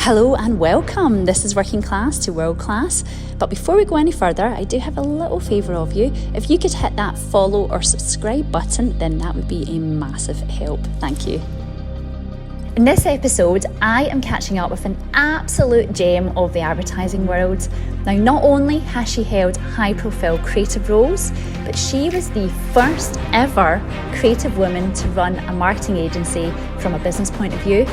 Hello and welcome. This is Working Class to World Class. But before we go any further, I do have a little favour of you. If you could hit that follow or subscribe button, then that would be a massive help. Thank you. In this episode, I am catching up with an absolute gem of the advertising world. Now, not only has she held high-profile creative roles, but she was the first ever creative woman to run a marketing agency from a business point of view.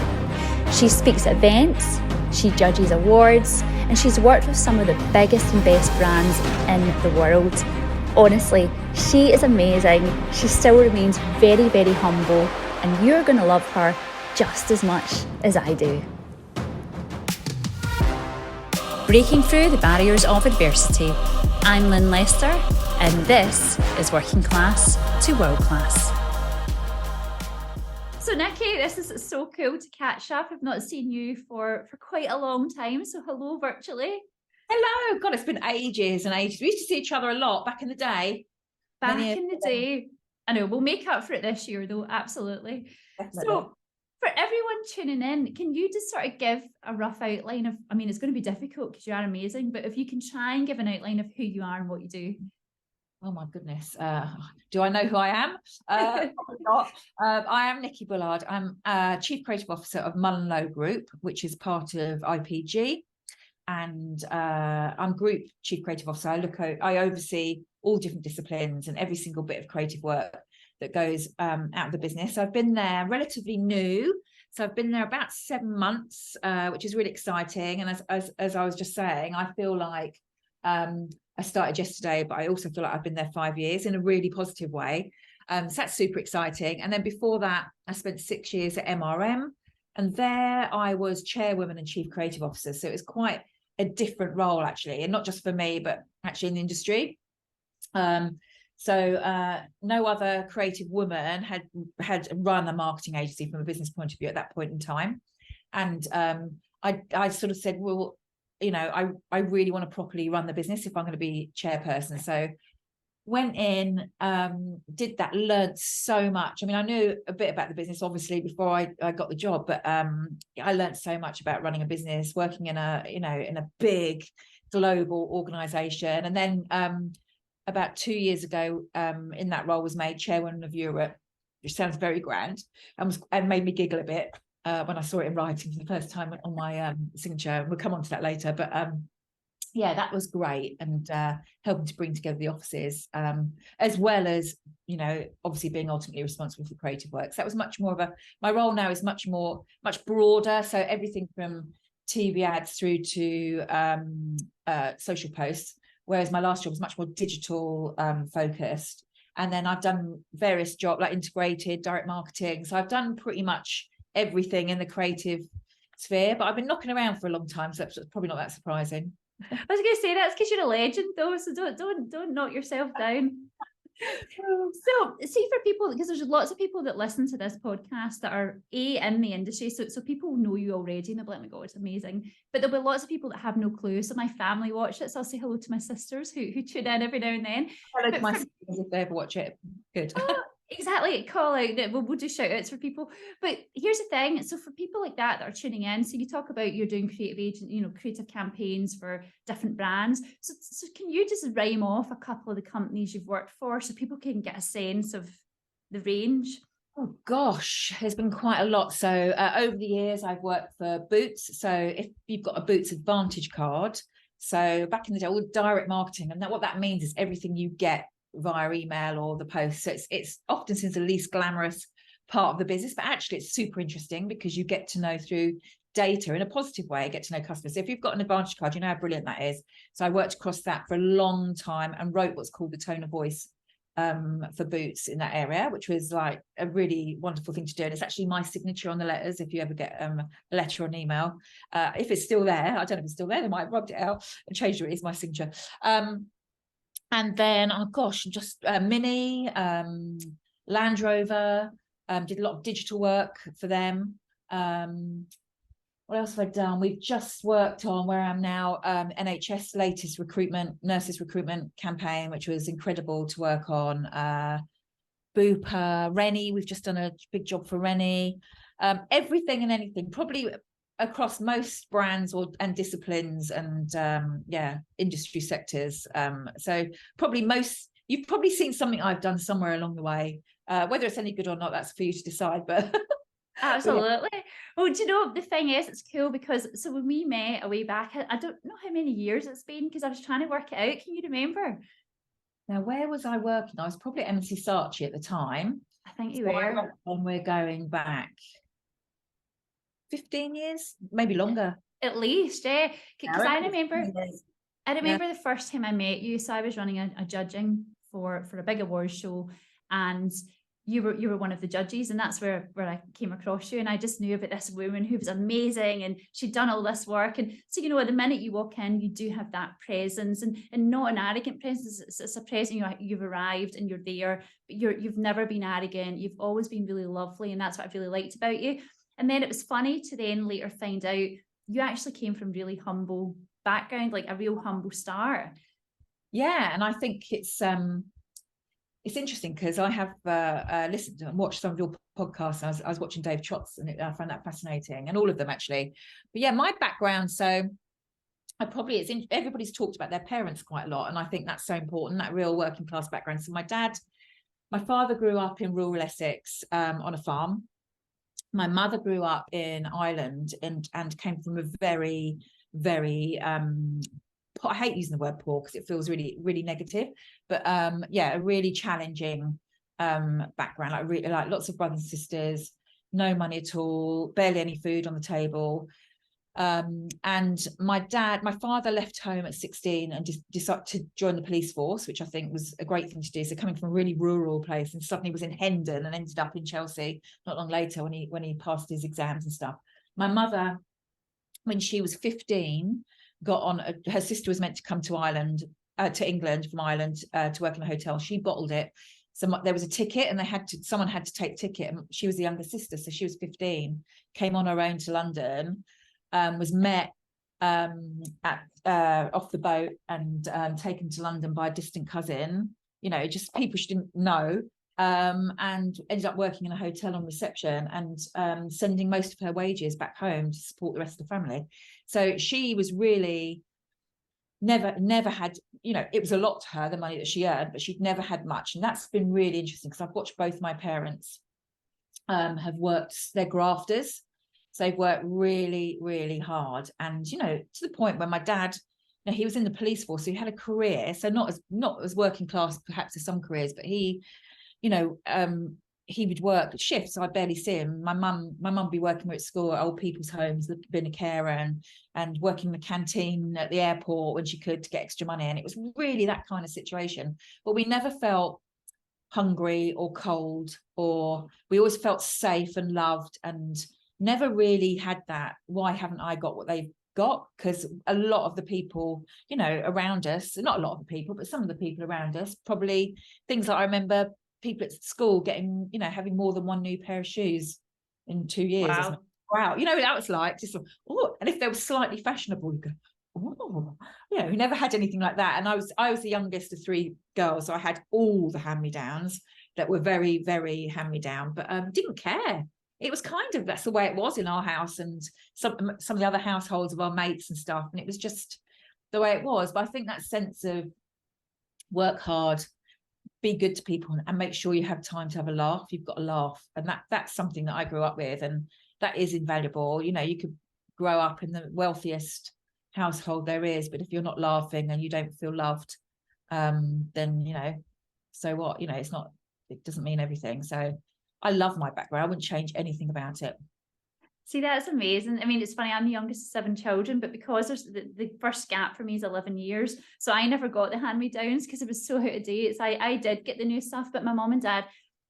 She speaks at events, she judges awards, and she's worked with some of the biggest and best brands in the world. Honestly, she is amazing. She still remains very, very humble, and you're going to love her just as much as I do. Breaking through the barriers of adversity. I'm Lynn Lester, and this is Working Class to World Class. So Nicky, this is so cool to catch up. I've not seen you for quite a long time, so hello virtually. Hello. God, it's been ages and ages. We used to see each other a lot back in the day. Back in the day. I know, we'll make up for it this year though, absolutely. Definitely. So for everyone tuning in, can you just sort of give a rough outline of, I mean, it's going to be difficult because you are amazing, but if you can try and give an outline of who you are and what you do. Oh my goodness. Do I know who I am? Probably not. I am Nicky Bullard. I'm Chief Creative Officer of Mullenlow Group, which is part of IPG. And I'm Group Chief Creative Officer. I oversee all different disciplines and every single bit of creative work that goes out of the business. So I've been there relatively new. So I've been there about 7 months, which is really exciting. And as I was just saying, I feel like I started yesterday, but I also feel like I've been there 5 years in a really positive way. So that's super exciting. And then before that, I spent 6 years at MRM. And there I was chairwoman and chief creative officer. So it was quite a different role, actually, and not just for me, but actually in the industry. So no other creative woman had run a marketing agency from a business point of view at that point in time. And I sort of said, well, you know, I really want to properly run the business if I'm going to be chairperson. So went in, did that, learned so much. I mean, I knew a bit about the business, obviously, before I got the job, but I learned so much about running a business, working in a big global organization. And then about 2 years ago, in that role, was made chairwoman of Europe, which sounds very grand and made me giggle a bit when I saw it in writing for the first time on my signature. We'll come on to that later, but yeah, that was great, and helping to bring together the offices, as well as, you know, obviously being ultimately responsible for creative work. So that was much more of my role now is much broader. So everything from TV ads through to social posts, whereas my last job was much more digital focused. And then I've done various jobs like integrated direct marketing. So I've done pretty much everything in the creative sphere, but I've been knocking around for a long time, so that's probably not that surprising. I was going to say that's because you're a legend though, so don't knock yourself down. So see, for people, because there's lots of people that listen to this podcast that are in the industry, so people know you already and they'll be like, oh my god, it's amazing, but there'll be lots of people that have no clue. So my family watch it, so I'll say hello to my sisters who tune in every now and then. Hello to my sisters if they ever watch it. Good. Exactly, call out that we'll do shout outs for people. But here's the thing, so for people like that are tuning in, so you talk about you're doing creative campaigns for different brands. So can you just rhyme off a couple of the companies you've worked for so people can get a sense of the range? Oh gosh, there's been quite a lot. So over the years, I've worked for Boots. So if you've got a Boots Advantage card, so back in the day, all direct marketing, and what that means is everything you get via email or the post. So it's often seen as the least glamorous part of the business, but actually it's super interesting because you get to know through data in a positive way, get to know customers. So if you've got an Advantage card, you know how brilliant that is. So I worked across that for a long time and wrote what's called the tone of voice for Boots in that area, which was like a really wonderful thing to do. And it's actually my signature on the letters if you ever get a letter or an email. If it's still there, I don't know if it's still there, they might have rubbed it out and changed it. It's my signature. And then, oh gosh, just Mini, Land Rover, did a lot of digital work for them. What else have I done? We've just worked on where I am now, NHS latest nurses recruitment campaign, which was incredible to work on. Bupa, Rennie, we've just done a big job for Rennie. Everything and anything, probably across most brands and disciplines and industry sectors. So probably you've probably seen something I've done somewhere along the way. Whether it's any good or not, that's for you to decide. But absolutely. Yeah. Well, do you know, the thing is, it's cool because so when we met a way back, I don't know how many years it's been because I was trying to work it out. Can you remember? Now, where was I working? I was probably at M&C Saatchi at the time. I think you were. And we're going back 15 years, maybe longer. At least, yeah. Because I remember the first time I met you. So I was running a judging for a big awards show, and you were one of the judges, and that's where I came across you, and I just knew about this woman who was amazing, and she'd done all this work. And so, you know, the minute you walk in, you do have that presence, and not an arrogant presence. It's a presence. You've arrived and you're there, but you've never been arrogant. You've always been really lovely, and that's what I really liked about you. And then it was funny to then later find out you actually came from really humble background, like a real humble start. Yeah, and I think it's interesting because I have listened and watched some of your podcasts. I was watching Dave Trott's, and I found that fascinating, and all of them actually. But yeah, my background. So everybody's talked about their parents quite a lot, and I think that's so important, that real working class background. So my father grew up in rural Essex on a farm. My mother grew up in Ireland and came from a very, very I hate using the word poor because it feels really, really negative, but a really challenging background, like lots of brothers and sisters, no money at all, barely any food on the table. And my father left home at 16 and decided to join the police force, which I think was a great thing to do. So coming from a really rural place, and suddenly was in Hendon and ended up in Chelsea not long later when he passed his exams and stuff. My mother, when she was 15, got on her sister was meant to come to England from Ireland to work in a hotel. She bottled it. So there was a ticket, and someone had to take the ticket, and she was the younger sister, so she was 15, came on her own to London, was met off the boat and taken to London by a distant cousin, you know, just people she didn't know, and ended up working in a hotel on reception and sending most of her wages back home to support the rest of the family. So she was really never had, you know, it was a lot to her, the money that she earned, but she'd never had much. And that's been really interesting because I've watched both my parents have worked, they're grafters. So they've worked really, really hard. And, you know, to the point where my dad, you know, he was in the police force, so he had a career. So not as working class, perhaps, as some careers, but he, you know, he would work shifts. So I barely see him. My mum would be working at school at old people's homes, being a carer and working in the canteen at the airport when she could to get extra money. And it was really that kind of situation. But we never felt hungry or cold, or we always felt safe and loved, and never really had that, why haven't I got what they've got? Because a lot of the people, you know, around us, not a lot of the people, but some of the people around us, probably things that I remember people at school getting, you know, having more than one new pair of shoes in 2 years. Wow. You know, that was like just, oh, and if they were slightly fashionable, you go, oh, you know, we never had anything like that. And I was the youngest of three girls, so I had all the hand-me-downs that were very, very hand-me-down, but didn't care. It was kind of, that's the way it was in our house and some of the other households of our mates and stuff. And it was just the way it was. But I think that sense of work hard, be good to people, and make sure you have time to have a laugh. You've got a laugh. And that's something that I grew up with. And that is invaluable. You know, you could grow up in the wealthiest household there is, but if you're not laughing and you don't feel loved, then, you know, so what? You know, it doesn't mean everything. So I love my background. I wouldn't change anything about it. See, that's amazing. I mean, it's funny, I'm the youngest of 7 children, but because there's the first gap for me is 11 years. So I never got the hand-me-downs because it was so out of date. So I did get the new stuff, but my mom and dad,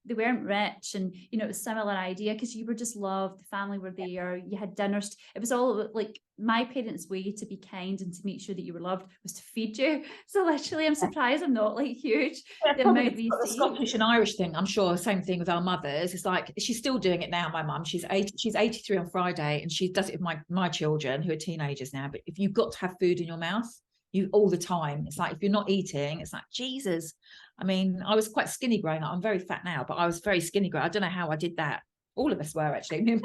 they weren't rich, and, you know, it was a similar idea because you were just loved, the family were there, you had dinners. It was all like my parents' way to be kind and to make sure that you were loved was to feed you. So literally, I'm surprised I'm not like huge. Yeah, the Scottish and Irish thing, I'm sure, same thing with our mothers. It's like, she's still doing it now, my mum. She's 83 on Friday, and she does it with my children who are teenagers now. But if you've got to have food in your mouth, you all the time, it's like, if you're not eating, it's like, Jesus. I mean, I was quite skinny growing up. I'm very fat now, but I was very skinny growing up. I don't know how I did that. All of us were, actually.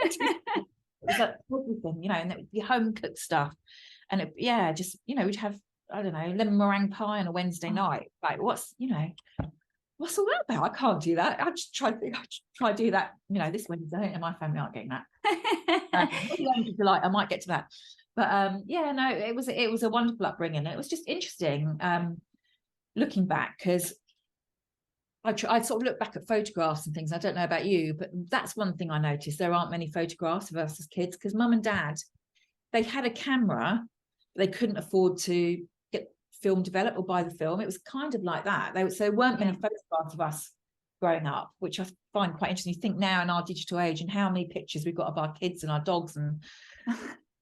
was like everything, you know, and your home cooked stuff. And it, yeah, just, you know, we'd have, I don't know, lemon meringue pie on a Wednesday night. Like, what's, you know, what's all that about? I can't do that. I just try to do that, you know, this Wednesday, and my family aren't getting that. Like, I might get to that. But yeah, no, it was a wonderful upbringing. And it was just interesting looking back, because I sort of look back at photographs and things. I don't know about you, but that's one thing I noticed. There aren't many photographs of us as kids, because mum and dad, they had a camera, but they couldn't afford to get film developed or buy the film. It was kind of like that. So there weren't many photographs of us growing up, which I find quite interesting. You think now in our digital age and how many pictures we've got of our kids and our dogs and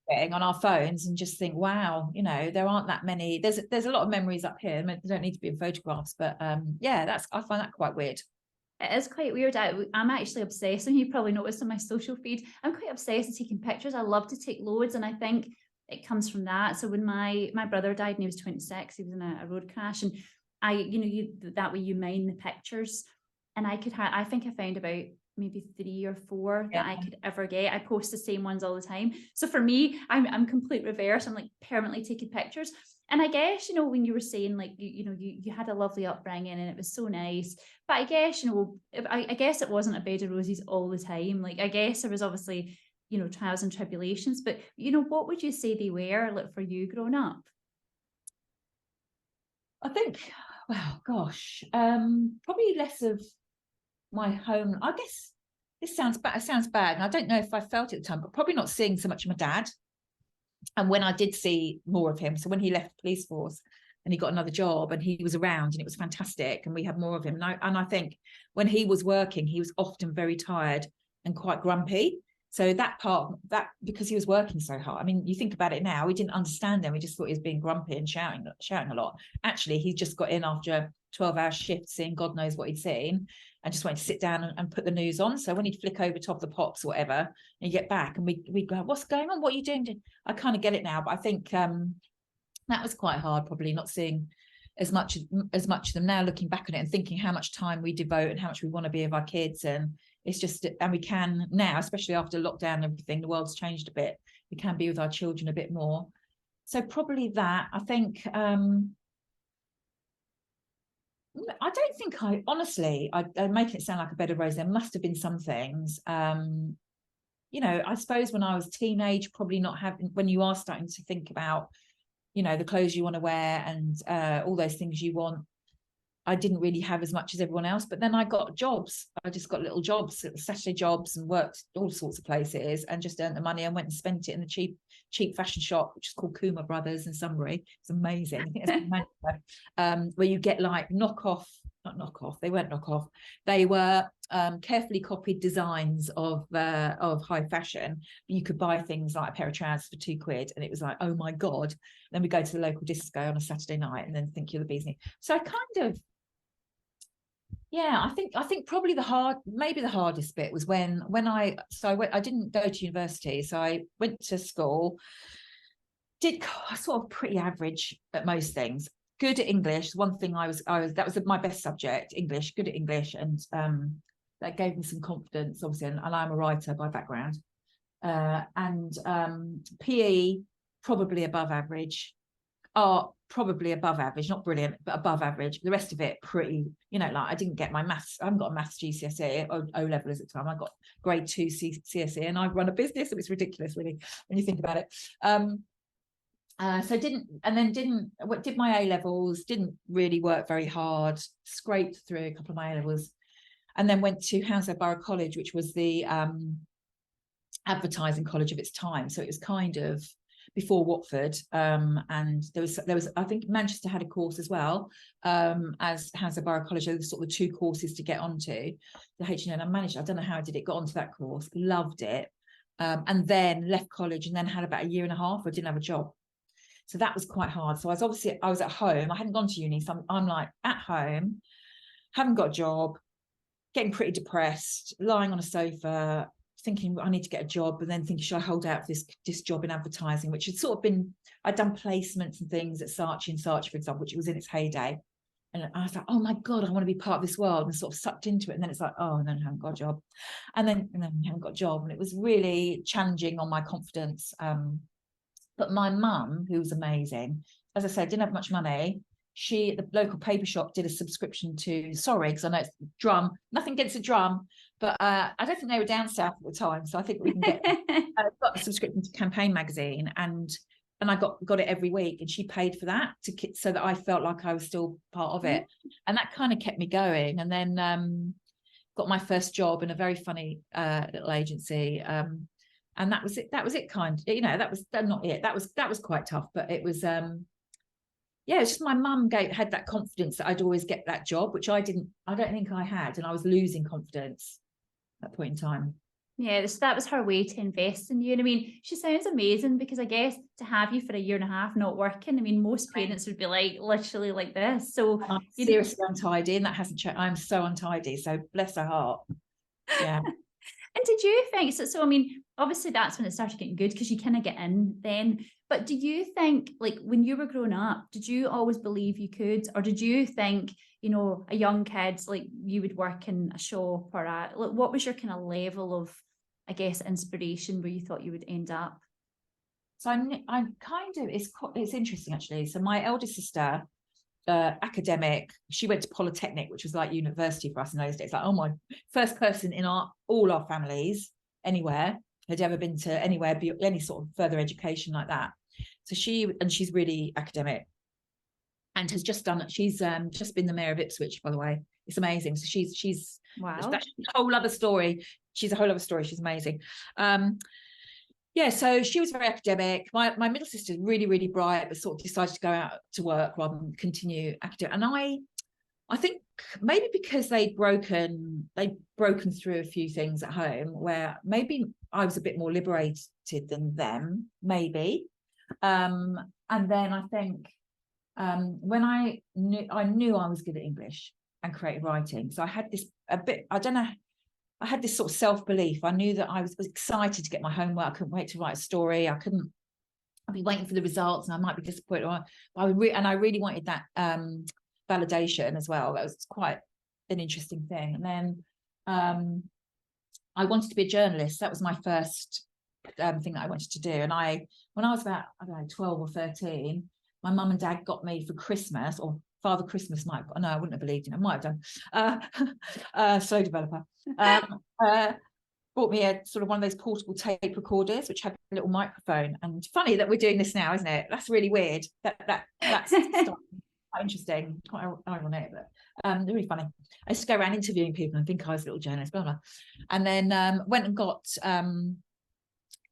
getting on our phones, and just think, wow, you know, there aren't that many. There's a lot of memories up here. I mean, they don't need to be in photographs, but yeah, I find that quite weird. It is quite weird. I'm actually obsessed, and you probably noticed on my social feed, I'm quite obsessed with taking pictures. I love to take loads, and I think it comes from that. So when my brother died and he was 26, he was in a road crash, and that way you mine the pictures, and I think I found about maybe 3 or 4 that I could ever get. I post the same ones all the time. So for me, I'm complete reverse. I'm like permanently taking pictures. And I guess, you know, when you were saying like, you had a lovely upbringing and it was so nice, but I guess, you know, I guess it wasn't a bed of roses all the time. Like, I guess there was obviously, you know, trials and tribulations, but, you know, what would you say they were like for you growing up? I think, well, gosh, probably less of my home. I guess this sounds bad. It sounds bad, and I don't know if I felt it at the time, but probably not seeing so much of my dad. And when I did see more of him, so when he left the police force and he got another job and he was around and it was fantastic and we had more of him. And I think when he was working, he was often very tired and quite grumpy. So that part, that because he was working so hard. I mean, you think about it now, we didn't understand him. We just thought he was being grumpy and shouting a lot. Actually, he just got in after a 12-hour shift, seeing God knows what he'd seen, and just wanted to sit down and put the news on. So when he'd flick over top of the pops or whatever, and you get back and we'd go, what's going on? What are you doing? I kind of get it now, but I think that was quite hard, probably not seeing as much of them now, looking back on it and thinking how much time we devote and how much we want to be of our kids. And it's just, and we can now, especially after lockdown and everything, the world's changed a bit. We can be with our children a bit more. So probably that. I think, I don't think honestly, I'm making it sound like a bed of roses. There must have been some things. You know, I suppose when I was teenage, probably not having, when you are starting to think about, you know, the clothes you want to wear and all those things you want, I didn't really have as much as everyone else. But then I got jobs. I just got little jobs, Saturday jobs, and worked all sorts of places and just earned the money and went and spent it in the cheap fashion shop, which is called Kuma Brothers in Sunbury. It's amazing. I think it's where you get like not knockoff. They weren't knockoff. They were carefully copied designs of high fashion. You could buy things like a pair of trousers for £2, and it was like, oh my God. Then we go to the local disco on a Saturday night and then think you're the bee's knees. So I kind of, yeah, I think probably the hardest bit was when I didn't go to university, so I went to school, did sort of pretty average at most things, good at English. One thing that was my best subject, English, good at English, and that gave me some confidence, obviously, and I'm a writer by background, and PE probably above average, art probably above average, not brilliant, but above average. The rest of it pretty, you know, like I didn't get my maths. I haven't got a maths GCSE or O level at the time. I got grade 2 CSE, and I run a business. It was ridiculous, really, when you think about it. So did my A levels, didn't really work very hard, scraped through a couple of my A levels, and then went to Hounslow Borough College, which was the advertising college of its time. So it was kind of before Watford, and there was I think Manchester had a course as well, as Hounslow Borough College. There were sort of the 2 courses to get onto the HNN. I don't know how I did it, got onto that course, loved it, and then left college, and then had about a year and a half where I didn't have a job. So that was quite hard. So I was at home. I hadn't gone to uni, so I'm like at home, haven't got a job, getting pretty depressed, lying on a sofa, thinking I need to get a job, and then thinking, should I hold out for this job in advertising, which had sort of been, I'd done placements and things at Saatchi & Saatchi, for example, which was in its heyday, And I was like, oh my God, I want to be part of this world, and sort of sucked into it. And then it's like, oh, and then I haven't got a job. And then I haven't got a job. And it was really challenging on my confidence. But my mum, who was amazing, as I said, didn't have much money. She, at the local paper shop, did a subscription to, sorry, because I know it's drum, nothing against a drum, but I don't think they were down south at the time. So I think we can get, got a subscription to Campaign magazine, and I got it every week, and she paid for that so that I felt like I was still part of it. And that kind of kept me going. And then got my first job in a very funny little agency. And that was it. That was it, kind. You know, that was not it. That was quite tough, but it was. Yeah, it's just my mum had that confidence that I'd always get that job, which I don't think I had, and I was losing confidence at that point in time. Yeah, so that was her way to invest in you. And I mean, she sounds amazing, because I guess to have you for a year and a half not working, I mean, most parents would be like, literally like this. So I'm seriously untidy, and that hasn't changed. I'm so untidy, so bless her heart. Yeah. And did you think, so I mean, obviously that's when it started getting good, because you kind of get in then. But do you think, like, when you were growing up, did you always believe you could? Or did you think, you know, a young kid, like, you would work in a shop or what was your kind of level of, I guess, inspiration where you thought you would end up? So I'm kind of, it's interesting actually. So my eldest sister, academic, she went to Polytechnic, which was like university for us in those days. Like, oh, my first person in all our families anywhere had ever been to anywhere, any sort of further education like that. So she's really academic, and has just done it. She's just been the mayor of Ipswich, by the way. It's amazing. So she's wow, that's a whole other story. She's a whole other story. She's amazing. Yeah, so she was very academic. My middle sister is really, really bright, but sort of decided to go out to work rather than continue academic. And I think maybe because they'd broken through a few things at home, where maybe I was a bit more liberated than them, maybe. And then I think when I knew I was good at English and creative writing, so I had this I had this sort of self-belief. I knew that I was excited to get my homework. I couldn't wait to write a story. I'd be waiting for the results, and I might be disappointed. But I really wanted that validation as well. That was quite an interesting thing. And then I wanted to be a journalist. That was my first thing that I wanted to do. And when I was about, I don't know, 12 or 13, my mum and dad got me for Christmas, or Father Christmas might have, no, I wouldn't have believed in it. I might have done. Slow developer. Bought me a sort of one of those portable tape recorders, which had a little microphone. And funny that we're doing this now, isn't it? That's really weird. That's quite interesting, quite ironic, but really funny. I used to go around interviewing people and think I was a little journalist, blah blah. And then went and got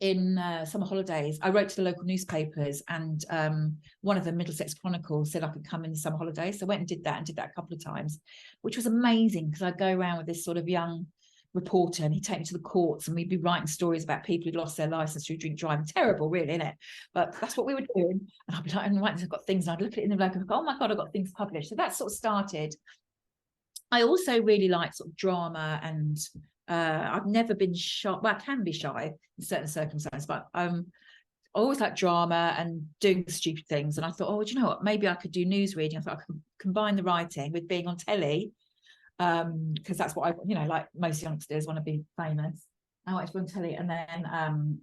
in summer holidays, I wrote to the local newspapers, and one of the Middlesex Chronicle said I could come in the summer holidays. So I went and did that a couple of times, which was amazing, because I'd go around with this sort of young reporter, and he'd take me to the courts, and we'd be writing stories about people who'd lost their license through drink driving. Terrible, really, isn't it? But that's what we were doing. And I'd be like, I've got things, and I'd look at it in the like, oh my God, I've got things published. So that sort of started. I also really like sort of drama, and I've never been shy. Well, I can be shy in certain circumstances, but I always like drama and doing stupid things. And I thought, oh, do you know what? Maybe I could do news reading. I thought I could combine the writing with being on telly, because that's what like most youngsters want to be famous. I wanted to be on telly. And then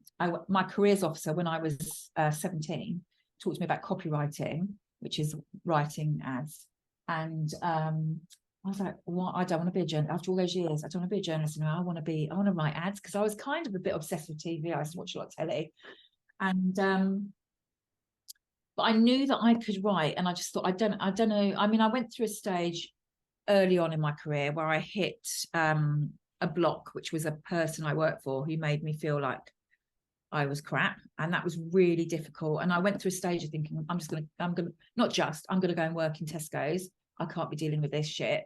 my careers officer, when I was 17, talked to me about copywriting, which is writing ads. And I was like, well, I don't want to be a journalist. After all those years, I don't want to be a journalist. I want to write ads, because I was kind of a bit obsessed with TV. I used to watch a lot of telly. And but I knew that I could write, and I just thought, I don't know. I mean, I went through a stage early on in my career where I hit a block, which was a person I worked for who made me feel like I was crap, and that was really difficult. And I went through a stage of thinking, I'm gonna go and work in Tesco's. I can't be dealing with this shit.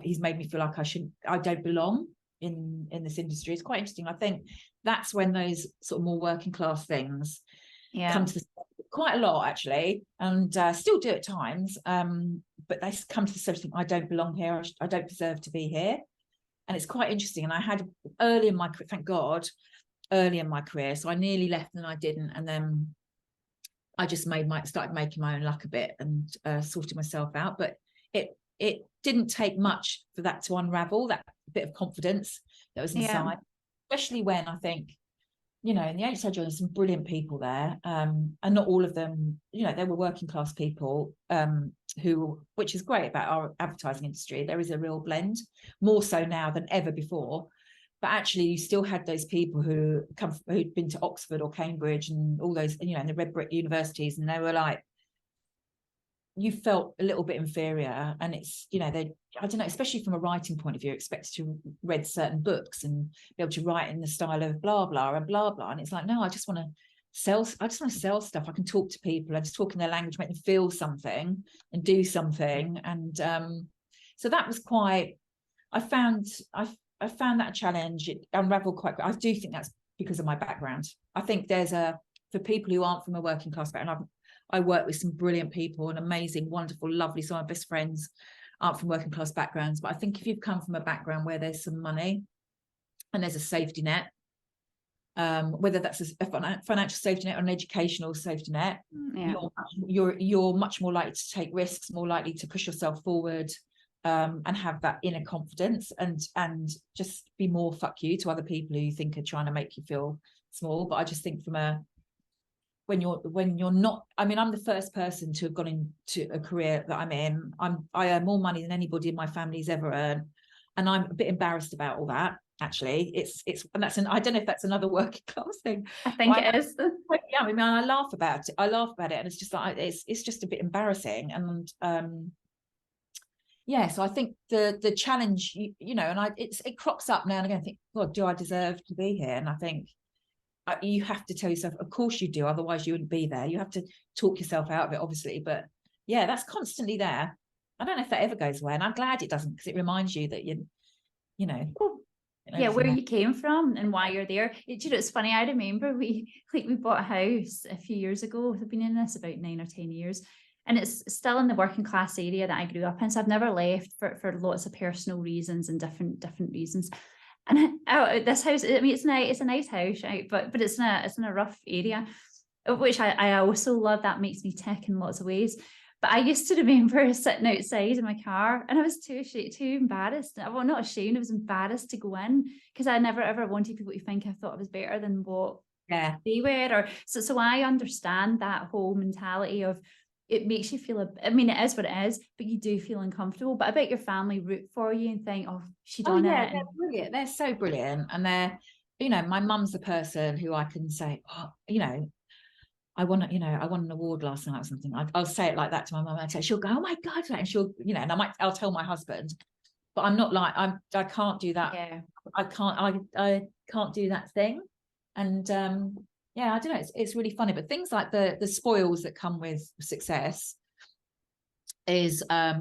He's made me feel like I don't belong in this industry. It's quite interesting. I think that's when those sort of more working class things come to quite a lot, actually, and still do at times. But they come to the sort of thing, I don't belong here. I don't deserve to be here. And it's quite interesting. And I had early in my career, thank God, early in my career. So I nearly left and I didn't. And then I just started making my own luck a bit and sorted myself out. But it didn't take much for that to unravel, that bit of confidence that was inside, especially when I think, you know, in the HSI journey, some brilliant people there, and not all of them, you know, they were working class people, which is great about our advertising industry. There is a real blend, more so now than ever before. But actually, you still had those people who'd been to Oxford or Cambridge and all those, you know, and the red brick universities, and they were like, you felt a little bit inferior. And it's, you know, I don't know, especially from a writing point of view, expected to read certain books and be able to write in the style of blah blah and blah blah. And it's like, no, I just want to sell stuff. I can talk to people, I just talk in their language, make them feel something and do something. And so that was quite, I found that a challenge. It unraveled quite quick. I do think that's because of my background. I think for people who aren't from a working class background, I work with some brilliant people and amazing, wonderful, lovely, some of my best friends aren't from working class backgrounds. But I think if you've come from a background where there's some money and there's a safety net, whether that's a financial safety net or an educational safety net, you're much more likely to take risks, more likely to push yourself forward, and have that inner confidence and just be more fuck you to other people who you think are trying to make you feel small. But I just think when you're not, I mean, I'm the first person to have gone into a career that I'm in. I earn more money than anybody in my family's ever earned, and I'm a bit embarrassed about all that. Actually, it's and I don't know if that's another working class thing. I think it is. Yeah, I mean, I laugh about it, and it's just like it's just a bit embarrassing. And yeah, so I think the challenge, you know, and it crops up now and again. I think, God, do I deserve to be here? And I think you have to tell yourself, of course you do, otherwise you wouldn't be there. You have to talk yourself out of it, obviously. But yeah, that's constantly there. I don't know if that ever goes away, and I'm glad it doesn't, because it reminds you that you know. Yeah, where you came from and why you're there. You know, it's funny. I remember we bought a house a few years ago. I've been in this about 9 or 10 years, and it's still in the working class area that I grew up in. So I've never left for lots of personal reasons and different reasons. And this house, I mean, it's a nice house, right? But it's in a rough area, which I also love. That makes me tick in lots of ways. But I used to remember sitting outside in my car, and I was too embarrassed. Well, not ashamed, I was embarrassed to go in, because I never ever wanted people to think I thought I was better than what they were. Or so I understand that whole mentality of, it makes you feel, I mean, it is what it is, but you do feel uncomfortable. But I bet your family root for you and think, oh, she done it. They're brilliant. They're so brilliant. And they're, you know, my mum's the person who I can say, oh, you know, I won an award last night or something. I'll say it like that to my mum. She'll go, oh my God. And she'll, you know, and I'll tell my husband, but I'm not like, I can't do that. Yeah. I can't do that thing. And, yeah, I don't know. It's really funny, but things like the spoils that come with success is, I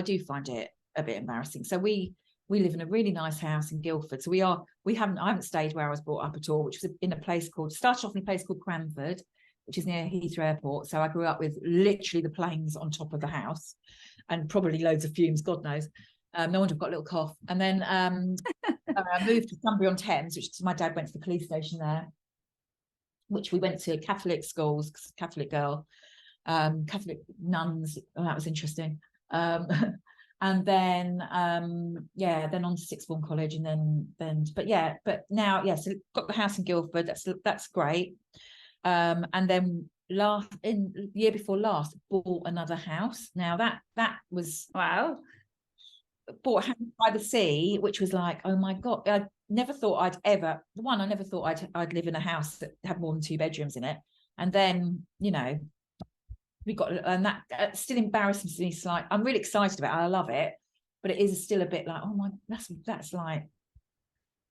do find it a bit embarrassing. So we live in a really nice house in Guildford. So I haven't stayed where I was brought up at all, which was started off in a place called Cranford, which is near Heathrow Airport. So I grew up with literally the planes on top of the house, and probably loads of fumes, God knows. No wonder I've got a little cough. And then moved to Sunbury-on-Thames, which my dad went to the police station there, which we went to Catholic schools, Catholic girl, Catholic nuns. Oh, that was interesting. And then then on to sixth form college, and then but now so got the house in Guildford. That's great. And then in the year before last, bought another house. Now that was wow. Bought a house by the sea, which was like, oh my God, I never thought I'd live in a house that had more than 2 bedrooms in it. And then, you know, we got, and that still embarrasses me slightly. I'm really excited about it. I love it, but it is still a bit like, oh my, that's like,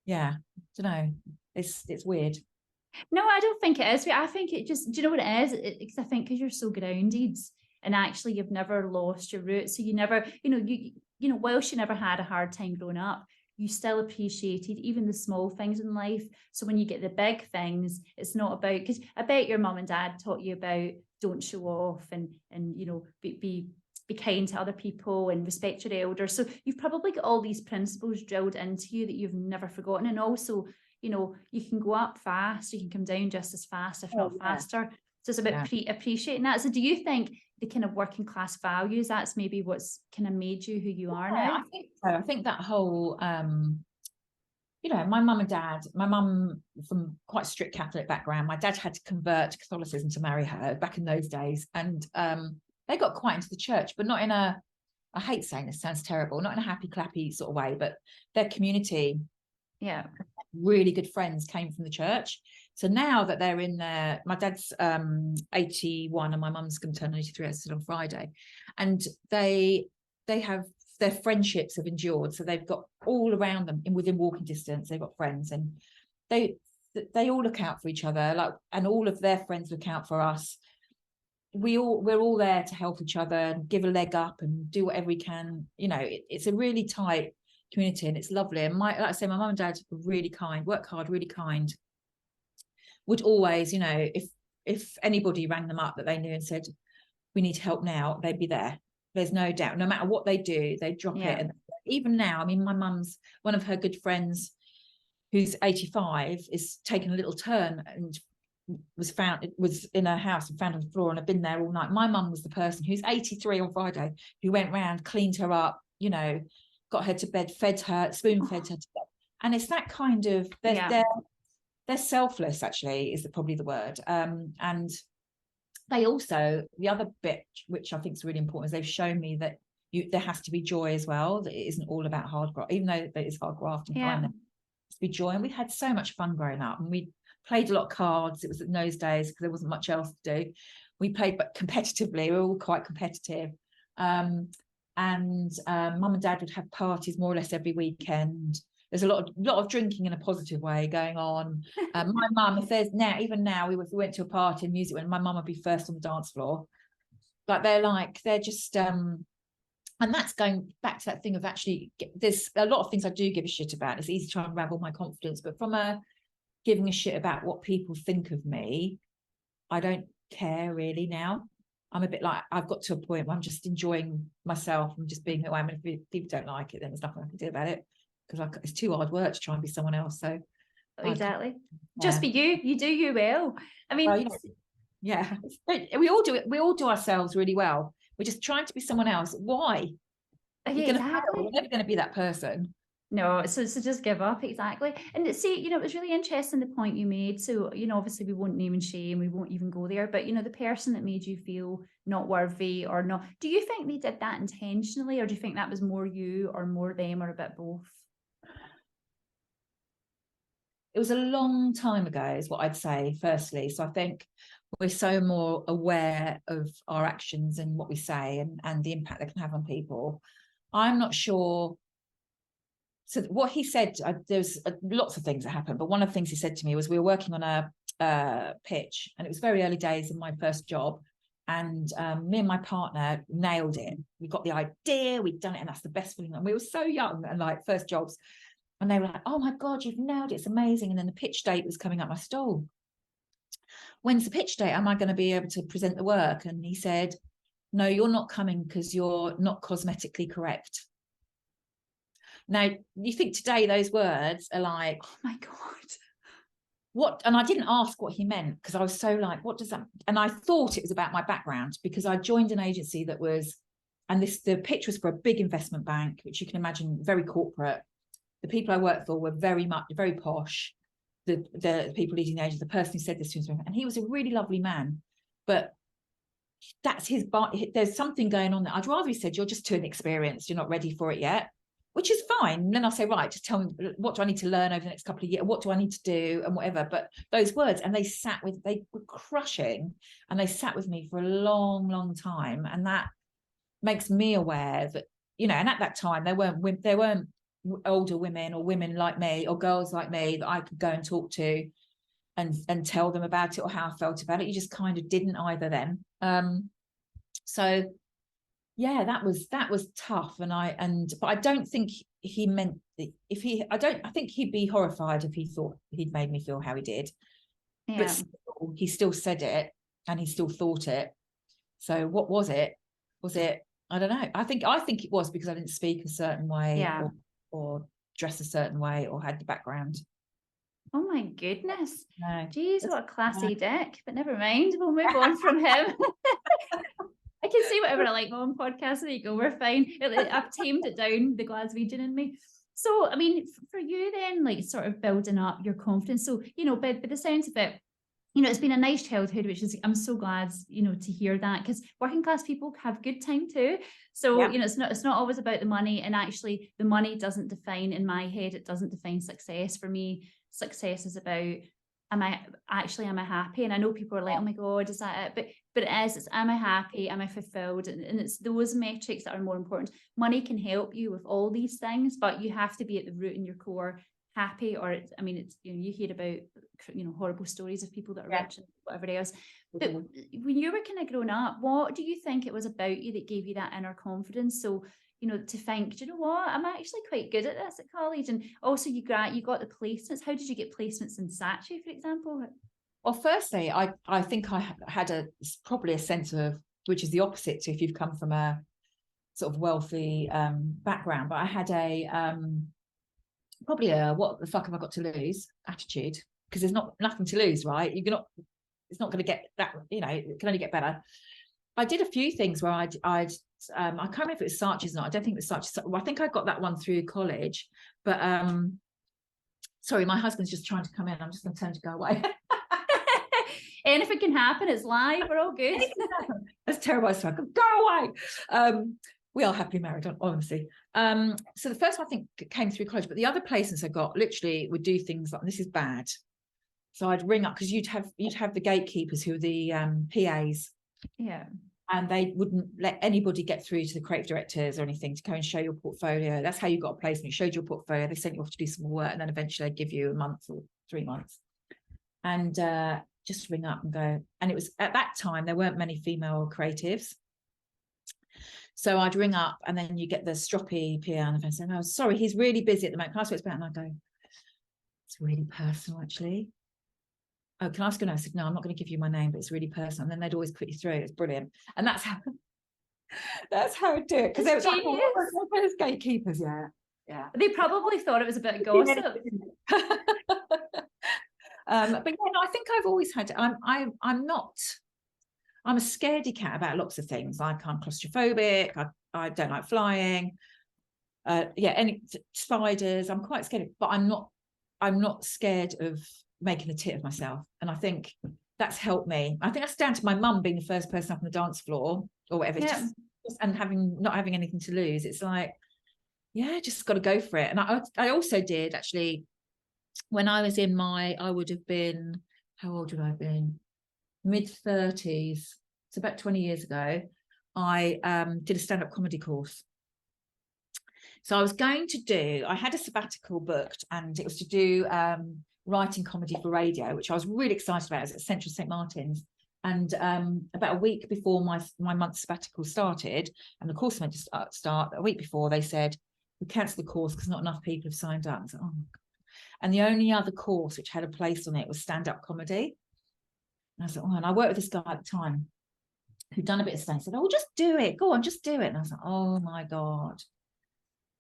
yeah, I don't know. It's weird. No, I don't think it is. I think it just, do you know what it is? Because I think because you're so grounded, and actually you've never lost your roots. So you never, you know, whilst you never had a hard time growing up, you still appreciated even the small things in life. So when you get the big things, it's not about, because I bet your mum and dad taught you about don't show off and you know, be kind to other people and respect your elders. So you've probably got all these principles drilled into you that you've never forgotten. And also, you know, you can go up fast, you can come down just as fast, if not faster. So it's about appreciating that. So do you think the kind of working class values, that's maybe what's kind of made you who you are now? I think so. I think that whole you know, my mum and dad, my mum from quite strict Catholic background, my dad had to convert to Catholicism to marry her back in those days. And they got quite into the church, but not in a, I hate saying this, sounds terrible, not in a happy clappy sort of way, but their community, really good friends came from the church. So now that they're in their, my dad's 81 and my mum's going to turn 83, as I said, on Friday, and they have, their friendships have endured. So they've got all around them within walking distance, they've got friends, and they all look out for each other, like, and all of their friends look out for us. We're all there to help each other and give a leg up and do whatever we can. You know, it's a really tight community and it's lovely. And like I say, my mum and dad were really kind, work hard, really kind, would always, you know, if anybody rang them up that they knew and said, we need help now, they'd be there. There's no doubt, no matter what they do, they drop it. And even now, I mean, my mum's, one of her good friends who's 85 is taking a little turn and was in her house and found on the floor and had been there all night. My mum was the person who's 83 on Friday, who went round, cleaned her up, you know, got her to bed, fed her, spoon fed her to bed. And it's that kind of, they're selfless, actually, is probably the word. And they also, the other bit, which I think is really important, is they've shown me that there has to be joy as well, that it isn't all about hard graft, even though it is hard graft and kindness. To be joy. And we had so much fun growing up, and we played a lot of cards. It was in those days because there wasn't much else to do. We played, but competitively. We were all quite competitive. And mum and dad would have parties more or less every weekend. There's a lot of drinking in a positive way going on. My mum, if there's now, even now, if we went to a party and music went, my mum would be first on the dance floor. Like they're just and that's going back to that thing of actually, there's a lot of things I do give a shit about. It's easy to unravel my confidence, but from a giving a shit about what people think of me, I don't care really now. I'm a bit like, I've got to a point where I'm just enjoying myself and just being who I am. And if people don't like it, then there's nothing I can do about it, because it's too hard work to try and be someone else. So exactly, just be you. You do you well. I mean, we all do it. We all do ourselves really well. We're just trying to be someone else. Why? We're never going to be that person. No, so just give up, exactly. And see, you know, it was really interesting the point you made. So, you know, obviously we won't name and shame, we won't even go there, but you know, the person that made you feel not worthy or not, do you think they did that intentionally, or do you think that was more you or more them, or a bit both? It was a long time ago is what I'd say, firstly. So I think we're so more aware of our actions and what we say and the impact they can have on people. I'm not sure. So what he said, there's lots of things that happened, but one of the things he said to me was, we were working on a pitch, and it was very early days in my first job, and me and my partner nailed it. We got the idea, we'd done it, and that's the best feeling. And we were so young and like first jobs, and they were like, oh my God, you've nailed it, it's amazing. And then the pitch date was coming up my stall. When's the pitch date? Am I going to be able to present the work? And he said, no, you're not coming because you're not cosmetically correct. Now, you think today those words are like, oh my God, what? And I didn't ask what he meant, because I was so like, what does that? And I thought it was about my background, because I joined an agency that was, and the pitch was for a big investment bank, which you can imagine, very corporate. The people I worked for were very posh. The people leading the agency, the person who said this to me, and he was a really lovely man, but that's there's something going on there. I'd rather he said, you're just too inexperienced, you're not ready for it yet, which is fine. And then I'll say, right, just tell me, what do I need to learn over the next couple of years? What do I need to do and whatever? But those words, and they were crushing, and they sat with me for a long, long time. And that makes me aware that, you know, and at that time, there weren't older women or women like me or girls like me that I could go and talk to and tell them about it or how I felt about it. You just kind of didn't either then. So yeah, that was tough. But I don't think he meant I think he'd be horrified if he thought he'd made me feel how he did. Yeah. But still, he still said it, and he still thought it. So what was it? Was it, I don't know. I think it was because I didn't speak a certain way, or dress a certain way, or had the background. Oh my goodness. No. Jeez, what a classy dick. But never mind. We'll move on from him. I can say whatever I like on podcasts. There you go. We're fine. I've tamed it down, the Glaswegian in me. So, I mean, for you then, like sort of building up your confidence. So, you know, by the sounds of it, you know, it's been a nice childhood, which is, I'm so glad, you know, to hear that, because working class people have good time too. So, Yeah. you know, it's not always about the money. And actually the money doesn't define, in my head, it doesn't define success. For me, success is about, am I happy? And I know people are like, oh my God, is that it? But it's am I happy? Am I fulfilled? And it's those metrics that are more important. Money can help you with all these things, but you have to be at the root in your core happy. Or I mean, it's, you know, you hear about, you know, horrible stories of people that are rich and whatever else. But when you were kind of growing up, what do you think it was about you that gave you that inner confidence? So, you know, to think, do you know what, I'm actually quite good at this at college. And also you got the placements. How did you get placements in Saatchi, for example? Well, firstly, I think I had probably a sense of, which is the opposite to if you've come from a sort of wealthy background, but I had probably a what the fuck have I got to lose attitude, because there's nothing to lose, right? It's not going to get that, you know, it can only get better. I did a few things where I can't remember if it was Saatchi's or not. I don't think it was Saatchi. Well, I think I got that one through college, but sorry, my husband's just trying to come in. I'm just going to tell him to go away. Anything can happen. It's live. We're all good. That's terrible. So I go away. We are happily married, honestly. So the first one I think came through college, but the other placements I got literally would do things like, this is bad. So I'd ring up, because you'd have the gatekeepers who are the PAs. Yeah. And they wouldn't let anybody get through to the creative directors or anything to go and show your portfolio. That's how you got a placement. You showed your portfolio, they sent you off to do some more work, and then eventually they'd give you a month or 3 months. And just ring up and go. And it was at that time, there weren't many female creatives. So I'd ring up, and then you get the stroppy PA on the phone saying, oh, sorry, he's really busy at the moment. Can I ask what it's about? And I go, it's really personal, actually. Oh, can I ask you? I said, no, I'm not going to give you my name, but it's really personal. And then they'd always put you through. It's brilliant. And that's how I do it. Because they was like, oh, those gatekeepers, yeah. They probably thought it was a bit of gossip. But yeah, no, I think I've always had, I'm a scaredy cat about lots of things. Like I'm claustrophobic. I don't like flying. Any spiders. I'm quite scared, but I'm not scared of making a tit of myself. And I think that's helped me. I think that's down to my mum being the first person up on the dance floor or whatever. It's just and not having anything to lose. It's like, yeah, just got to go for it. And I also did actually, when I was in I would have been, how old would I have been? Mid-30s. It's about 20 years ago. I did a stand-up comedy course. So I had a sabbatical booked, and it was to do writing comedy for radio, which I was really excited about. It was at Central St. Martin's. And about a week before my month sabbatical started, and the course meant to start a week before, they said, we cancelled the course because not enough people have signed up. I was like, oh my God. And the only other course which had a place on it was stand-up comedy. And I was like, oh, and I worked with this guy at the time who'd done a bit of stand-up. He said, oh, just do it. Go on, just do it. And I was like, oh my God.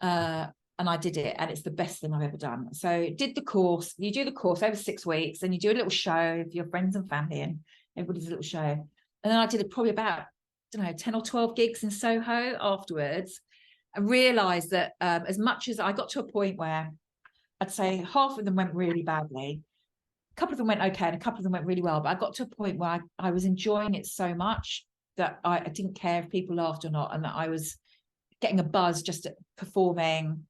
And I did it, and it's the best thing I've ever done. So did the course. You do the course over 6 weeks, and you do a little show for your friends and family, and everybody's a little show. And then I did it probably about, I don't know, 10 or 12 gigs in Soho afterwards. I realised that as much as I got to a point where I'd say half of them went really badly, a couple of them went okay, and a couple of them went really well. But I got to a point where I was enjoying it so much that I didn't care if people laughed or not, and that I was getting a buzz just at performing,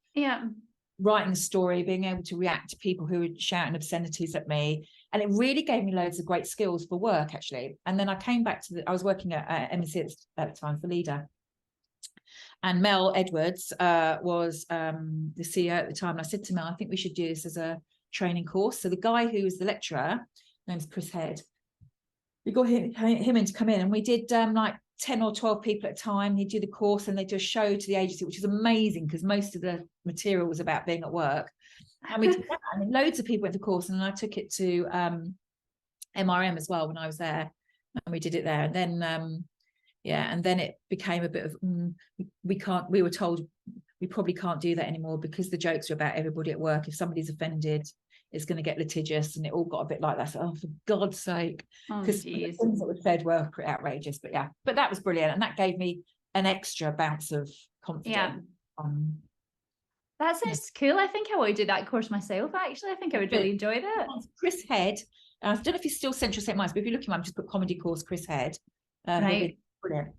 writing a story, being able to react to people who were shouting obscenities at me. And it really gave me loads of great skills for work, actually. And then I came back I was working at M&C at the time for Leader. And Mel Edwards was the CEO at the time. And I said to Mel, I think we should do this as a training course. So the guy who was the lecturer, name's Chris Head, we got him in to come in, and we did like 10 or 12 people at a time. He'd do the course, and they'd do a show to the agency, which is amazing because most of the material was about being at work. And we did that, and loads of people went to the course, and I took it to MRM as well when I was there, and we did it there. And then and then it became a bit of we were told we probably can't do that anymore because the jokes are about everybody at work. If somebody's offended, it's going to get litigious, and it all got a bit like that. So, oh, for God's sake, because the things that were said were pretty outrageous. But yeah, but that was brilliant, and that gave me an extra bounce of confidence. That sounds cool. I think I want to do that course myself, actually. I think I would really enjoy that. Chris Head, I don't know if he's still Central St. Miles, but if you look him up, just put comedy course Chris Head. Right. Brilliant.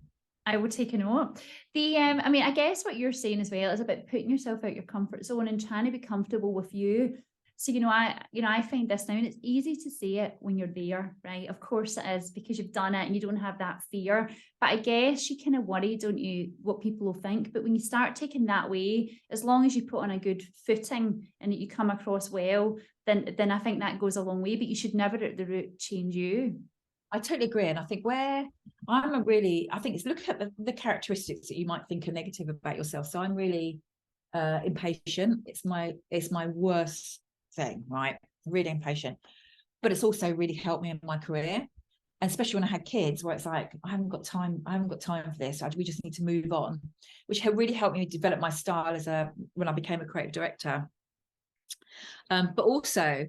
I will take a note. I mean, I guess what you're saying as well is about putting yourself out your comfort zone and trying to be comfortable with you. So, I find this now, and it's easy to say it when you're there, right? Of course it is, because you've done it and you don't have that fear. But I guess you kind of worry, don't you, what people will think. But when you start taking that way, as long as you put on a good footing and that you come across well, then I think that goes a long way. But you should never at the root change you. I totally agree. And I think I think it's look at the characteristics that you might think are negative about yourself. So I'm really impatient. It's my worst thing, right? Really impatient. But it's also really helped me in my career. And especially when I had kids, where it's like, I haven't got time for this. We just need to move on, which really helped me develop my style when I became a creative director. But also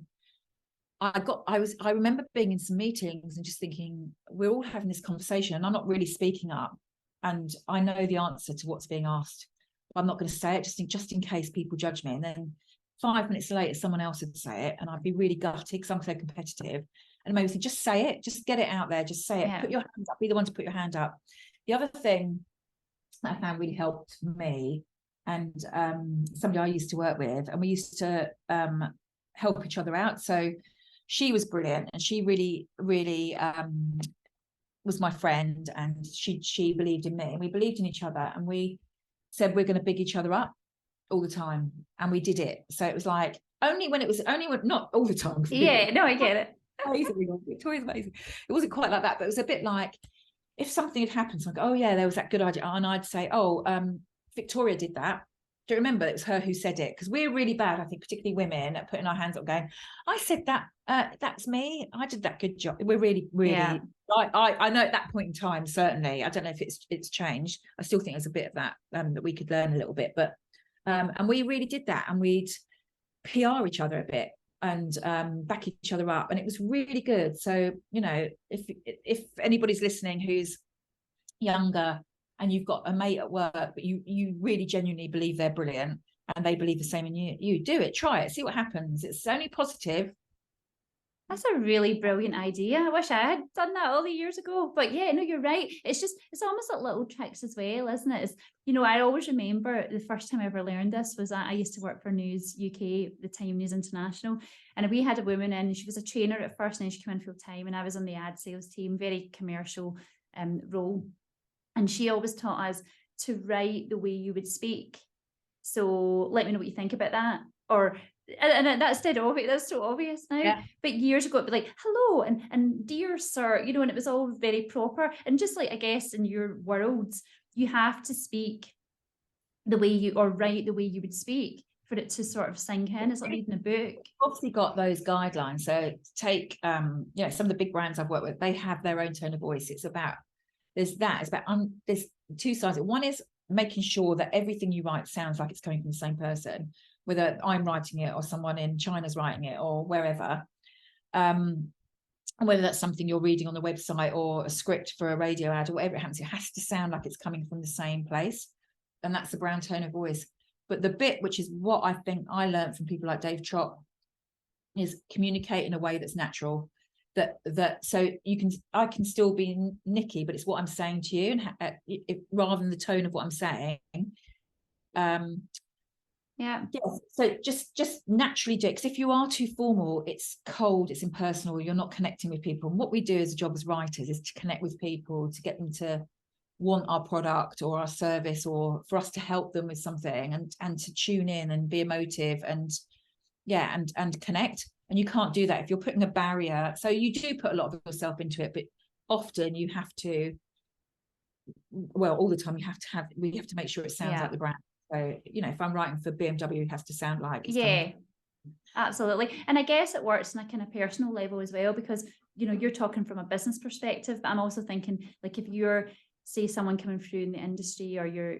I remember being in some meetings and just thinking, we're all having this conversation and I'm not really speaking up, and I know the answer to what's being asked, but I'm not going to say it just in case people judge me. And then 5 minutes later, someone else would say it, and I'd be really gutted because I'm so competitive. And maybe say, just say it, just get it out there, just say it, put your hands up, be the one to put your hand up. The other thing that I found really helped me, and somebody I used to work with, and we used to help each other out. So she was brilliant, and she really, really was my friend, and she believed in me, and we believed in each other, and we said we're going to big each other up all the time, and we did it. So it was like not all the time. Yeah, no, I get it. Amazing. Victoria's amazing. It wasn't quite like that, but it was a bit like if something had happened, so I go, oh yeah, there was that good idea, and I'd say, oh, Victoria did that. Do you remember it was her who said it? Because we're really bad, I think, particularly women, at putting our hands up, going, I said that. That's me. I did that good job. We're really, really. Yeah. I know at that point in time, certainly. I don't know if it's changed. I still think there's a bit of that that we could learn a little bit, but and we really did that, and we'd PR each other a bit and back each other up, and it was really good. So if anybody's listening who's younger, and you've got a mate at work, but you really genuinely believe they're brilliant and they believe the same in you do it, try it, see what happens. It's only positive. That's a really brilliant idea. I wish I had done that all the years ago. But yeah, no, you're right. It's almost like little tricks as well, isn't it? I always remember the first time I ever learned this was that I used to work for News UK, the time News International. And we had a woman in, she was a trainer at first, and then she came in full time, and I was on the ad sales team, very commercial role. And she always taught us to write the way you would speak. So let me know what you think about that. And that's dead obvious. That's so obvious now. Yeah. But years ago, it'd be like, hello, and dear sir, and it was all very proper. And just like, I guess, in your worlds, you have to speak the way or write the way you would speak for it to sort of sink in. It's like reading a book. Obviously got those guidelines. So take, some of the big brands I've worked with, they have their own tone of voice. It's about there's two sides. One is making sure that everything you write sounds like it's coming from the same person, whether I'm writing it or someone in China's writing it or wherever, and whether that's something you're reading on the website or a script for a radio ad or whatever it happens, it has to sound like it's coming from the same place, and that's the brand tone of voice. But the bit, which is what I think I learned from people like Dave Trott, is communicate in a way that's natural. That so I can still be Nicky, but it's what I'm saying to you, and rather than the tone of what I'm saying. So just naturally do it, because if you are too formal, it's cold, it's impersonal, you're not connecting with people. And what we do as a job as writers is to connect with people, to get them to want our product or our service, or for us to help them with something, and to tune in and be emotive and connect. And you can't do that if you're putting a barrier. So you do put a lot of yourself into it, but often you have to, all the time we have to make sure it sounds like the brand. So, if I'm writing for BMW, it has to sound like it's absolutely. And I guess it works on a kind of personal level as well, because, you're talking from a business perspective, but I'm also thinking, like, if you're say someone coming through in the industry, or you're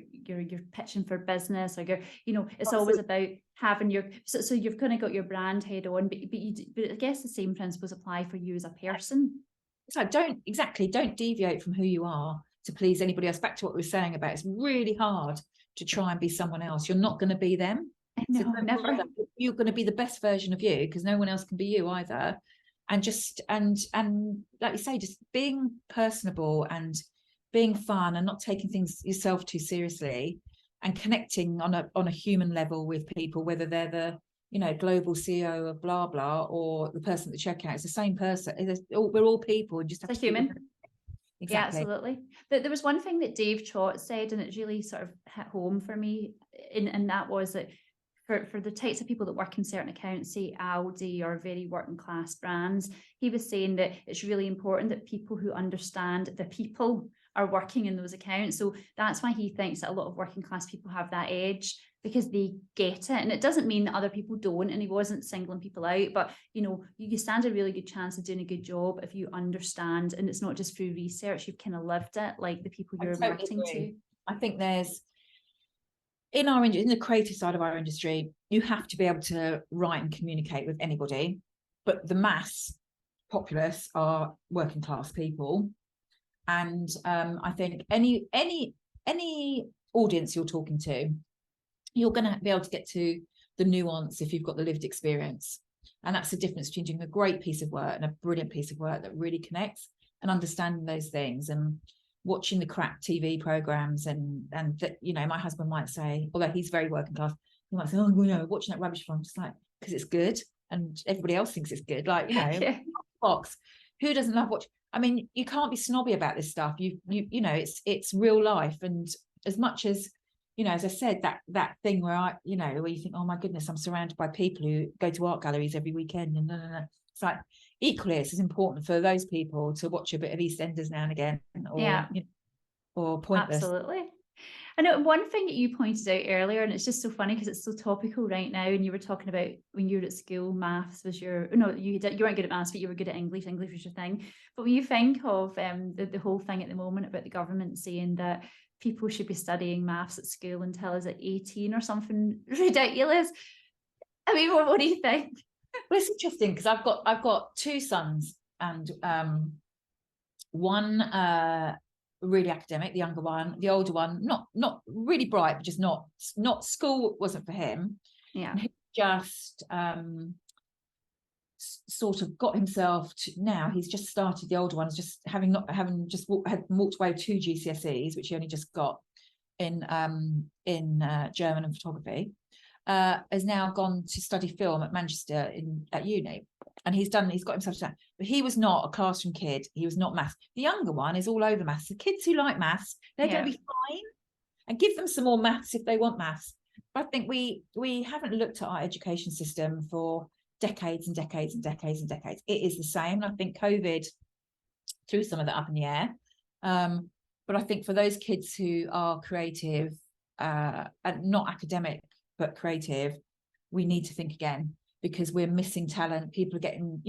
pitching for business, or it's always about having your, so you've kind of got your brand head on, but I guess the same principles apply for you as a person. So don't deviate from who you are to please anybody else. Back to what we were saying about, it's really hard to try and be someone else. You're not going to be them. No, so never. You're going to be the best version of you, because no one else can be you either. And just and like you say, just being personable and being fun, and not taking things yourself too seriously, and connecting on a human level with people, whether they're the global CEO of blah blah, or the person at the checkout. It's the same person. We're all people, and just have it's to human. Exactly. Yeah, absolutely. There was one thing that Dave Trott said, and it really sort of hit home for me, and that was that for the types of people that work in certain accounts, say Aldi or very working class brands, he was saying that it's really important that people who understand the people are working in those accounts. So that's why he thinks that a lot of working class people have that edge, because they get it. And it doesn't mean that other people don't, and he wasn't singling people out, but you stand a really good chance of doing a good job if you understand, and it's not just through research, you've kind of lived it, like the people you're marketing to. I think there's, in the creative side of our industry, you have to be able to write and communicate with anybody, but the mass populace are working class people. And I think any audience you're talking to, you're going to be able to get to the nuance if you've got the lived experience. And that's the difference between doing a great piece of work and a brilliant piece of work that really connects, and understanding those things, and watching the crap TV programs. And that, my husband might say, although he's very working class, he might say, oh, watching that rubbish film, just like, because it's good and everybody else thinks it's good. Like, Yeah. Fox, who doesn't love watching? I mean, you can't be snobby about this stuff. It's real life. And as much as, as I said, that thing where where you think, oh my goodness, I'm surrounded by people who go to art galleries every weekend, and no. It's like, equally, it's as important for those people to watch a bit of EastEnders now and again, or Pointless. Absolutely. I know one thing that you pointed out earlier, and it's just so funny because it's so topical right now, and you were talking about when you were at school, maths was you weren't good at maths, but you were good at English was your thing. But when you think of the whole thing at the moment about the government saying that people should be studying maths at school until is it 18 or something ridiculous, I mean, what do you think? Well, it's interesting because I've got two sons, and one really academic, the younger one. The older one, not really bright, but just not school wasn't for him. Yeah. And he just sort of got himself to, now he's just started, the older one's just had walked away 2 GCSEs, which he only just got in German and photography. Has now gone to study film at Manchester at uni, and he's got himself to that. But he was not a classroom kid. He was not maths. The younger one is all over maths. The kids who like maths, they're going to be fine, and give them some more maths if they want maths. But I think we haven't looked at our education system for decades and decades and decades and decades. It is the same. I think COVID threw some of that up in the air. But I think for those kids who are creative and not academic but creative, we need to think again, because we're missing talent. People are getting,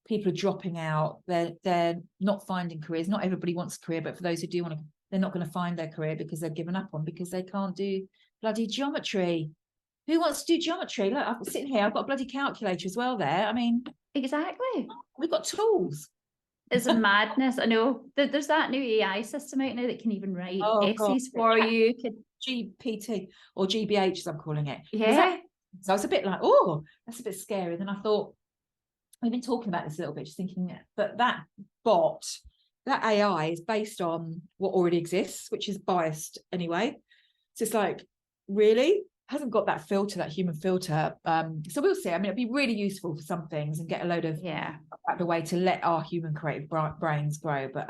people are dropping out. They're not finding careers. Not everybody wants a career, but for those who do want to, they're not going to find their career because they're given up on, because they can't do bloody geometry. Who wants to do geometry? Look, I'm sitting here, I've got a bloody calculator as well there. I mean, exactly. We've got tools. It's a madness. I know there's that new AI system out now that can even write essays for you. GPT or GBH, as I'm calling it. Yeah. So I was a bit like, oh, that's a bit scary. And then I thought, we've been talking about this a little bit, just thinking that that AI is based on what already exists, which is biased anyway. So it's like, really? Hasn't got that filter, that human filter. So we'll see. I mean, it'd be really useful for some things and get a load of out the way to let our human creative brains grow. But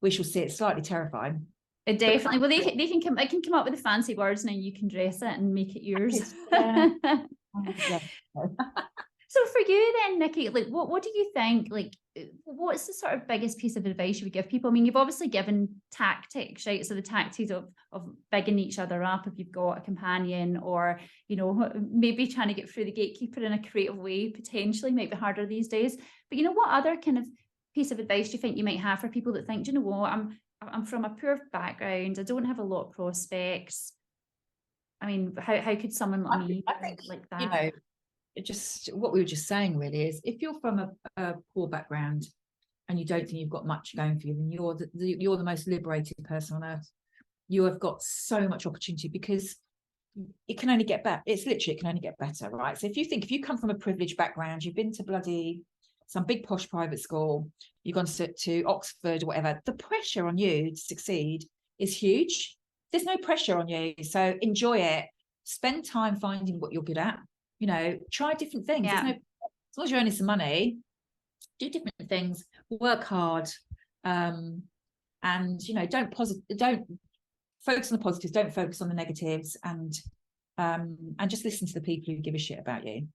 we shall see. It's slightly terrifying. It definitely. Well, they can come up with the fancy words, and then you can dress it and make it yours. So for you then, Nicky, like what do you think, like what's the sort of biggest piece of advice you would give people? I mean, you've obviously given tactics, right? So the tactics of bigging each other up if you've got a companion, or, maybe trying to get through the gatekeeper in a creative way, potentially might be harder these days. But what other kind of piece of advice do you think you might have for people that think, do you know what, I'm from a poor background. I don't have a lot of prospects. I mean, how could someone like me think, like that? You know, just what we were just saying really is, if you're from a poor background and you don't think you've got much going for you, then you're the most liberated person on earth. You have got so much opportunity, because it can only get better. It's literally, it can only get better, right? So if you come from a privileged background, you've been to bloody some big posh private school, you've gone to Oxford or whatever, the pressure on you to succeed is huge. There's no pressure on you, so enjoy it. Spend time finding what you're good at. You know, try different things. Yeah. As long as you're earning some money, do different things, work hard, and you know, don't focus on the positives, don't focus on the negatives, and just listen to the people who give a shit about you.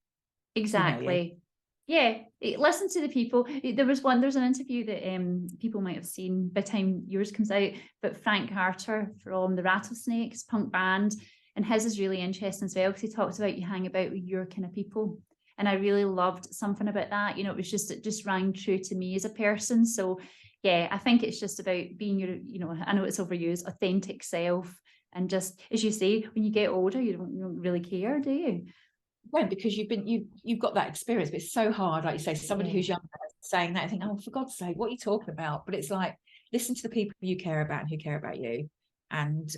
Exactly. Yeah, listen to the people. There's an interview that people might have seen by the time yours comes out, but Frank Carter from the Rattlesnakes punk band, and his is really interesting as well, because he talks about you hang about with your kind of people. And I really loved something about that. You know, it just rang true to me as a person. So yeah, I think it's just about being your, you know, I know it's overused, authentic self. And just, as you say, when you get older, you don't really care, do you? Well, because you've got that experience, but it's so hard, like you say, somebody who's younger saying that, I think, oh, for God's sake, what are you talking about? But it's like, listen to the people you care about and who care about you. And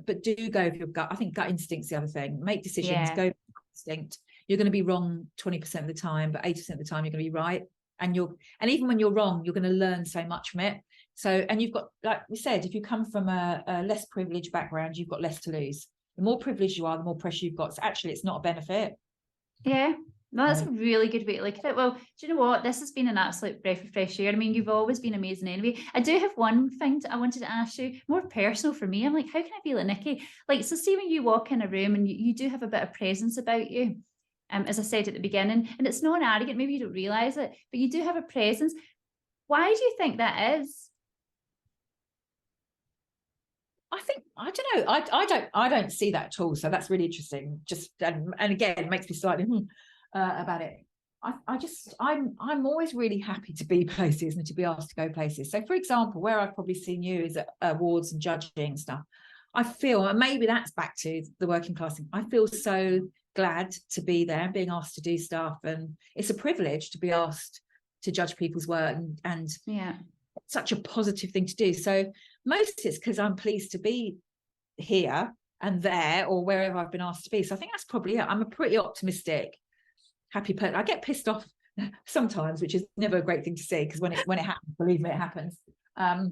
but do go with your gut. I think gut instinct's the other thing. Make decisions, go with instinct. You're going to be wrong 20% of the time, but 80% of the time you're going to be right. And even when you're wrong, you're going to learn so much from it. So, and you've got, like we said, if you come from a less privileged background, you've got less to lose. The more privileged you are, the more pressure you've got. So actually, it's not a benefit. Yeah, no, that's a really good way to look at it. Well, do you know what? This has been an absolute breath of fresh air. I mean, you've always been amazing anyway. I do have one thing I wanted to ask you, more personal for me. I'm like, how can I be like Nicky? Like, so see when you walk in a room and you do have a bit of presence about you, as I said at the beginning, and it's not arrogant, maybe you don't realise it, but you do have a presence. Why do you think that is? I think, I don't know, I don't see that at all. So that's really interesting. Just and again, it makes me slightly about it. I'm always really happy to be places and to be asked to go places. So for example, where I've probably seen you is at awards and judging and stuff. I feel, and maybe that's back to the working class thing, I feel so glad to be there and being asked to do stuff, and it's a privilege to be asked to judge people's work, and yeah, such a positive thing to do. So most it's because I'm pleased to be here and there or wherever I've been asked to be. So I think that's probably it. I'm a pretty optimistic, happy person. I get pissed off sometimes, which is never a great thing to see, because when it happens, believe me, it happens. No,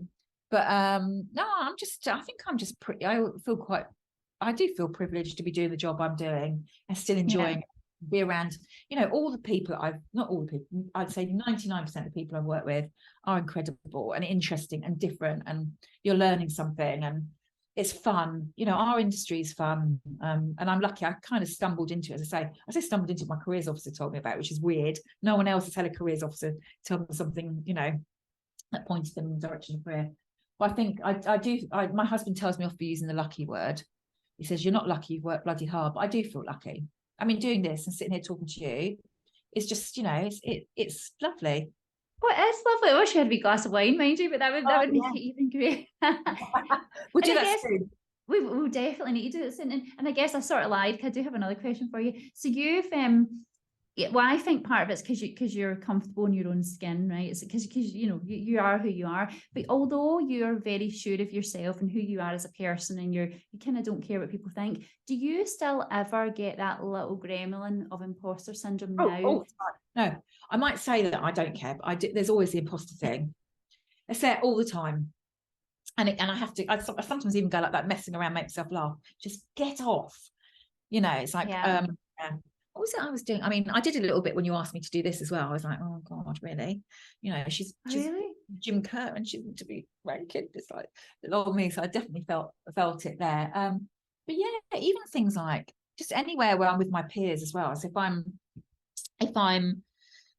I do feel privileged to be doing the job I'm doing and still enjoying be around, you know, all the people not all the people, I'd say 99% of the people I've worked with are incredible and interesting and different, and you're learning something and it's fun. You know, our industry is fun, and I'm lucky. I kind of stumbled into it, as I say stumbled into it, my careers officer told me about it, which is weird. No one else has had a careers officer tell them something, you know, that pointed them in the direction of career. But I think my husband tells me off for using the lucky word. He says, you're not lucky, you've worked bloody hard. But I do feel lucky. I mean, doing this and sitting here talking to you is just, you know, it's lovely. Well, it's lovely. I wish you had a wee glass of wine, mind you, but that would make it even great. We'll do that soon. We'll definitely need to do this. And I guess I sort of lied, because I do have another question for you. So you've well, I think part of it's because you're comfortable in your own skin, right? It's because you know you are who you are. But although you're very sure of yourself and who you are as a person, and you kind of don't care what people think, do you still ever get that little gremlin of imposter syndrome now? No, I might say that I don't care, but there's always the imposter thing. It's there all the time, and I have to. I sometimes even go like that, messing around, make myself laugh. Just get off. You know, it's like what was it I was doing? I mean, I did a little bit when you asked me to do this as well. I was like, oh God, really? You know, she's really? Jim Kerr, and she's to be ranking. It's like the old me. So I definitely felt it there. But yeah, even things like just anywhere where I'm with my peers as well. So if I'm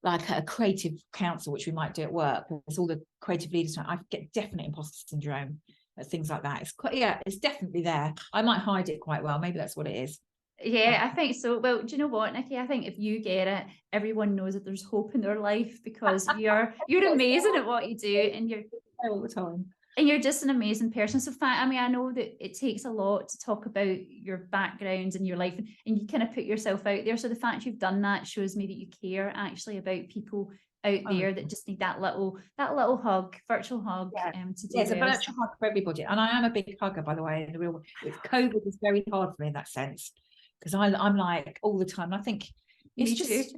like a creative council, which we might do at work, there's all the creative leaders, I get definite imposter syndrome, things like that. It's definitely there. I might hide it quite well. Maybe that's what it is. Yeah, I think so. Well, do you know what, Nicky? I think if you get it, everyone knows that there's hope in their life, because you're amazing at what you do, and you're all the time. And you're just an amazing person. So, I mean, I know that it takes a lot to talk about your background and your life, and you kind of put yourself out there. So the fact you've done that shows me that you care actually about people out there that just need that little hug, virtual hug, to do it's a well. virtual hug for everybody. And I am a big hugger, by the way. In the real, with COVID, it's very hard for me in that sense, because I'm like all the time. And I think it's just,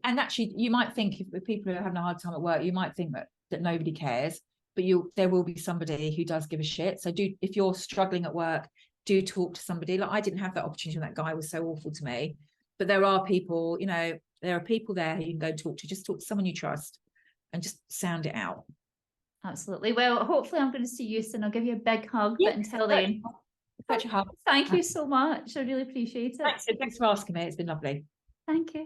and actually, you might think if people are having a hard time at work, you might think that nobody cares. But there will be somebody who does give a shit. So if you're struggling at work, do talk to somebody. Like, I didn't have that opportunity when that guy was so awful to me. But there are people, there are people there who you can go talk to. Just talk to someone you trust and just sound it out. Absolutely. Well, hopefully I'm going to see you soon. I'll give you a big hug. But until then, hug. Thank you so much. I really appreciate it. Thanks for asking me. It's been lovely. Thank you.